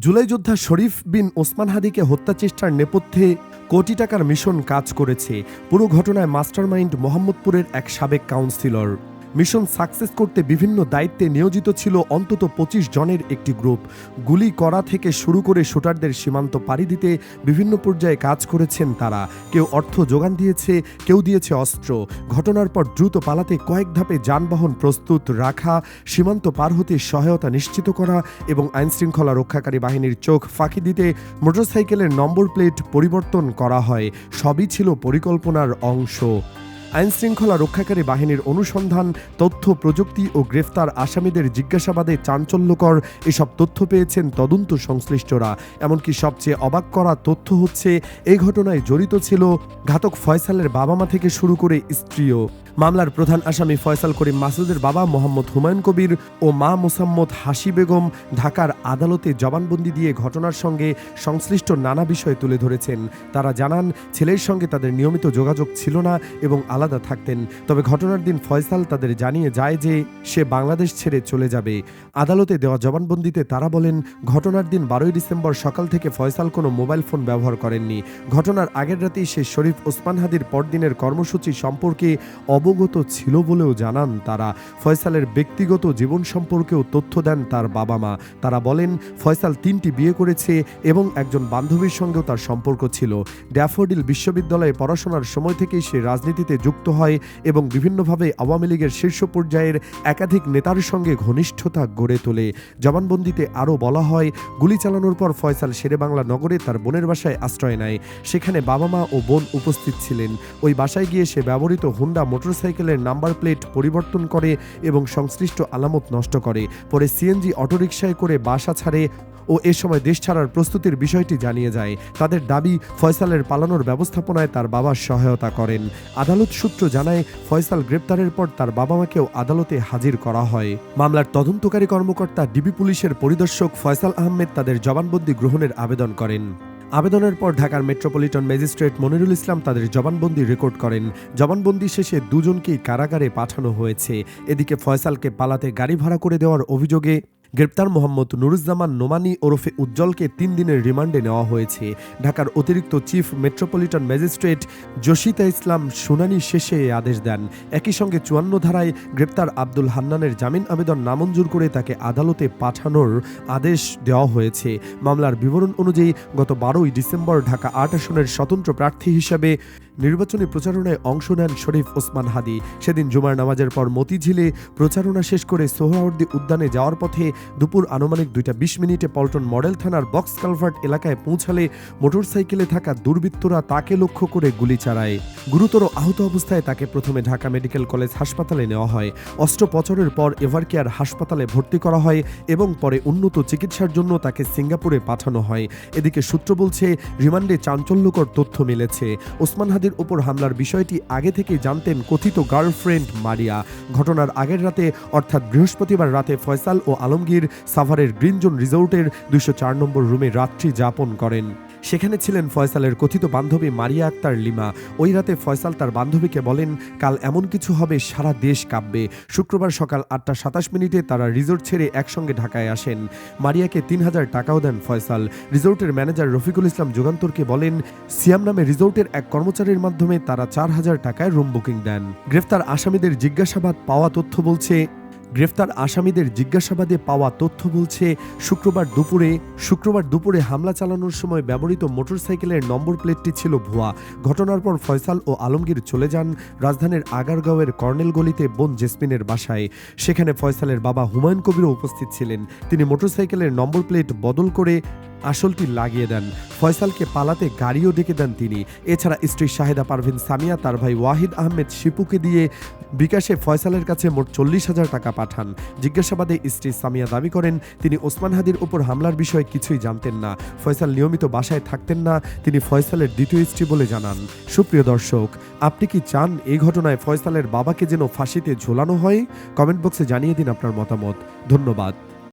জুলাই যোদ্ধা শরীফ বিন ওসমান হাদিকে হত্যাচেষ্টার নেপথ্যে কোটি টাকার মিশন কাজ করেছে। পুরো ঘটনায় মাস্টারমাইন্ড মোহাম্মদপুরের এক সাবেক কাউন্সিলর। মিশন সাকসেস করতে বিভিন্ন দায়িত্বে নিয়োজিত ছিল অন্তত ২৫ জনের একটি গ্রুপ। গুলি করা থেকে শুরু করে শুটারদের সীমান্ত পাড়ি দিতে বিভিন্ন পর্যায়ে কাজ করেছেন তারা। কেউ অর্থ যোগান দিয়েছে, কেউ দিয়েছে অস্ত্র। ঘটনার পর দ্রুত পালাতে কয়েক ধাপে যানবাহন প্রস্তুত রাখা, সীমান্ত পার হতে সহায়তা নিশ্চিত করা এবং আইনশৃঙ্খলা রক্ষাকারী বাহিনীর চোখ ফাঁকি দিতে মোটরসাইকেলের নম্বর প্লেট পরিবর্তন করা হয়। সবই ছিল পরিকল্পনার অংশ। আইনশৃঙ্খলা রক্ষাকারী বাহিনীর অনুসন্ধান, তথ্য প্রযুক্তি ও গ্রেফতার আসামিদের জিজ্ঞাসাবাদে চাঞ্চল্যকর এসব তথ্য পেয়েছেন তদন্ত সংশ্লিষ্টরা। এমনকি সবচেয়ে অবাক করা তথ্য হচ্ছে, এই ঘটনায় জড়িত ছিল ঘাতক ফয়সালের বাবা মা থেকে শুরু করে স্ত্রীও। মামলার প্রধান আসামি ফয়সাল করিম মাসুদের বাবা মোহাম্মদ হুমায়ুন কবির ও মা মোসাম্মদ হাসি বেগম ঢাকার আদালতে জবানবন্দি দিয়ে ঘটনার সঙ্গে সংশ্লিষ্ট নানা বিষয় তুলে ধরেছেন। তারা জানান, ছেলের সঙ্গে তাদের নিয়মিত যোগাযোগ ছিল না এবং আলাদা থাকতেন। তবে ঘটনার দিন ফয়সাল তাদের জানিয়ে যায় যে সে বাংলাদেশ ছেড়ে চলে যাবে। আদালতে দেওয়া জবানবন্দিতে তারা বলেন, ঘটনার দিন ১২ই ডিসেম্বর সকাল থেকে ফয়সাল কোনো মোবাইল ফোন ব্যবহার করেননি। ঘটনার আগের রাতেই সে শরীফ ওসমান হাদির পরদিনের কর্মসূচি সম্পর্কে অবগত ছিল বলেও জানান তারা। ফয়সালের ব্যক্তিগত জীবন সম্পর্কেও তথ্য দেন তার বাবা মা। তারা বলেন, ফয়সাল ৩টি বিয়ে করেছে এবং একজন বান্ধবীর সঙ্গেও তার সম্পর্ক ছিল। ড্যাফোডিল বিশ্ববিদ্যালয়ে পড়াশোনার সময় থেকেই সে রাজনীতিতে যুক্ত হয় এবং বিভিন্নভাবে আওয়ামী লীগের শীর্ষ পর্যায়ের একাধিক নেতার সঙ্গে ঘনিষ্ঠতা গড়ে তোলে। জবানবন্দিতে আরও বলা হয়, গুলি চালানোর পর ফয়সাল শেরেবাংলা নগরে তার বোনের বাসায় আশ্রয় নেয়। সেখানে বাবা মা ও বোন উপস্থিত ছিলেন। ওই বাসায় গিয়ে সে ব্যবহৃত হুন্ডা মোটরসাইকেলের নাম্বার প্লেট পরিবর্তন করে এবং সংশ্লিষ্ট আলামত নষ্ট করে। পরে সিএনজি অটোরিকশায় করে বাসা ছাড়ে ও এ সময় দেশ ছাড়ার প্রস্তুতির বিষয়টি জানিয়ে যায়। তাদের দাবি, ফয়সালের পালানোর ব্যবস্থাপনায় তার বাবা সহায়তা করেন। আদালত সূত্র জানায়, ফয়সাল গ্রেপ্তারের পর তার বাবা মাকেও আদালতে হাজির করা হয়। মামলার তদন্তকারী কর্মকর্তা ডিবি পুলিশের পরিদর্শক ফয়সাল আহমেদ তাদের জবানবন্দি গ্রহণের আবেদন করেন। আবেদনের পর ঢাকার মেট্রোপলিটন ম্যাজিস্ট্রেট মনিরুল ইসলাম তাদের জবানবন্দি রেকর্ড করেন। জবানবন্দি শেষে দুজনকেই কারাগারে পাঠানো হয়েছে। এদিকে ফয়সালকে পালাতে গাড়ি ভাড়া করে দেওয়ার অভিযোগে গ্রেপ্তার মোহাম্মদ নুরুজ্জামান নোমানী ওরফে উজ্জ্বলকে ৩ দিনের রিমান্ডে নেওয়া হয়েছে। ঢাকার অতিরিক্ত চিফ মেট্রোপলিটন ম্যাজিস্ট্রেট জসিতা ইসলাম শুনানি শেষে এ আদেশ দেন। একই সঙ্গে ৫৪ ধারায় গ্রেপ্তার আব্দুল হান্নানের জামিন আবেদন নামঞ্জুর করে তাকে আদালতে পাঠানোর আদেশ দেওয়া হয়েছে। মামলার বিবরণ অনুযায়ী গত ১২ই ডিসেম্বর ঢাকা ৮ আসনের স্বতন্ত্র প্রার্থী হিসেবে নির্বাচনী প্রচারণায় অংশ নেন শরীফ ওসমান হাদি। সেদিন জুমার নামাজের পর মতিঝিলে প্রচারণা শেষ করে সোহরাওয়ার্দী উদ্যানে যাওয়ার পথে দুপুর আনুমানিক ২:২০ পল্টন মডেল থানার বক্স কালভার্ট এলাকায় পৌঁছালে মোটরসাইকেলে থাকা দুর্বৃত্তরা তাকে লক্ষ্য করে গুলি চালায়। গুরুতর আহত অবস্থায় তাকে প্রথমে ঢাকা মেডিকেল কলেজ হাসপাতালে নেওয়া হয়। অস্ত্রোপচারের পর এভারকেয়ার হাসপাতালে ভর্তি করা হয় এবং পরে উন্নত চিকিৎসার জন্য তাকে সিঙ্গাপুরে পাঠানো হয়। এদিকে সূত্র বলছে, রিমান্ডে চাঞ্চল্যকর তথ্য মিলেছে। ওসমান হাদির উপর হামলার বিষয়টি আগে থেকেই জানতেন কথিত গার্লফ্রেন্ড মারিয়া। ঘটনার আগের রাতে অর্থাৎ বৃহস্পতিবার রাতে ফয়সাল ও আলমগীর সাভারের গ্রিন জোন রিসোর্টের ২০৪ নম্বর রুমে রাত্রি যাপন করেন। সেখানে ছিলেন ফয়সালের কথিত বান্ধবী মারিয়া আক্তার লিমা। ওই রাতে ফয়সাল তার বান্ধবীকে বলেন, কাল এমন কিছু হবে সারা দেশ কাঁপবে। শুক্রবার সকাল ৮টা ২৭ তারা রিসোর্ট ছেড়ে একসঙ্গে ঢাকায় আসেন। মারিয়াকে ৩,০০০ টাকাও দেন ফয়সাল। রিসোর্টের ম্যানেজার রফিকুল ইসলাম যুগান্তরকে বলেন, সিয়াম নামে রিসোর্টের এক কর্মচারীর মাধ্যমে তারা ৪,০০০ টাকায় রুম বুকিং দেন। গ্রেফতার আসামিদের জিজ্ঞাসাবাদে পাওয়া তথ্য বলছে, শুক্রবার দুপুরে হামলা চালানোর সময় ব্যবহৃত মোটরসাইকেলের নম্বর প্লেটটি ছিল ভুয়া। ঘটনার পর ফয়সাল ও আলমগীর চলে যান রাজধানীর আগারগাঁওয়ের কর্নেল গলিতে বোন জেসমিনের বাসায়। সেখানে ফয়সালের বাবা হুমায়ুন কবিরও উপস্থিত ছিলেন। তিনি মোটরসাইকেলের নম্বর প্লেট বদল করে আসলটি লাগিয়ে দেন। ফয়সালকে পালাতে গাড়িও ডেকে দেন তিনি। এছাড়া স্ত্রী শাহেদা পারভিন সামিয়া তার ভাই ওয়াহিদ আহমেদ শিপুকে দিয়ে বিকাশে ফয়সালের কাছে মোট ৪০,০০০ টাকা পাঠান। জিজ্ঞাসাবাদে স্ত্রী সামিয়া দাবি করেন, তিনি ওসমান হাদির উপর হামলার বিষয়ে কিছুই জানতেন না। ফয়সাল নিয়মিত বাসায় থাকতেন না, তিনি ফয়সালের দ্বিতীয় স্ত্রী বলে জানান। সুপ্রিয় দর্শক, আপনি কি চান এই ঘটনায় ফয়সালের বাবাকে যেন ফাঁসিতে ঝোলানো হয়? কমেন্ট বক্সে জানিয়ে দিন আপনার মতামত। ধন্যবাদ।